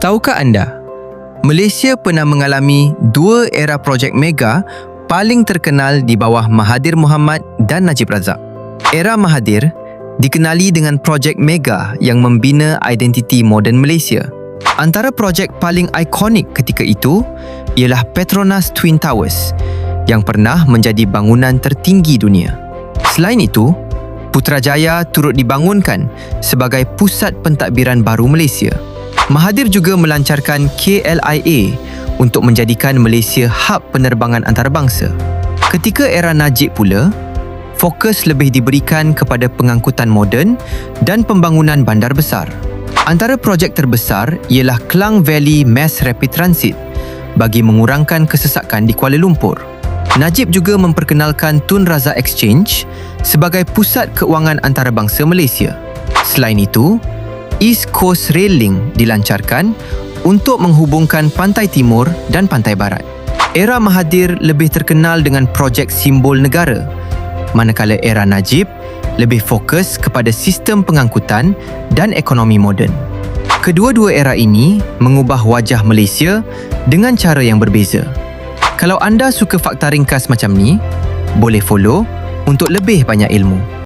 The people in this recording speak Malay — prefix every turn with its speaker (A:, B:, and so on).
A: Tahukah anda, Malaysia pernah mengalami dua era projek mega paling terkenal di bawah Mahathir Mohamad dan Najib Razak. Era Mahathir dikenali dengan projek mega yang membina identiti moden Malaysia. Antara projek paling ikonik ketika itu ialah Petronas Twin Towers yang pernah menjadi bangunan tertinggi dunia. Selain itu, Putrajaya turut dibangunkan sebagai pusat pentadbiran baru Malaysia. Mahathir juga melancarkan KLIA untuk menjadikan Malaysia hub penerbangan antarabangsa. Ketika era Najib pula, fokus lebih diberikan kepada pengangkutan moden dan pembangunan bandar besar. Antara projek terbesar ialah Klang Valley Mass Rapid Transit bagi mengurangkan kesesakan di Kuala Lumpur. Najib juga memperkenalkan Tun Razak Exchange sebagai pusat keuangan antarabangsa Malaysia. Selain itu, East Coast Rail Link dilancarkan untuk menghubungkan pantai timur dan pantai barat. Era Mahathir lebih terkenal dengan projek simbol negara, manakala era Najib lebih fokus kepada sistem pengangkutan dan ekonomi moden. Kedua-dua era ini mengubah wajah Malaysia dengan cara yang berbeza. Kalau anda suka fakta ringkas macam ni, boleh follow untuk lebih banyak ilmu.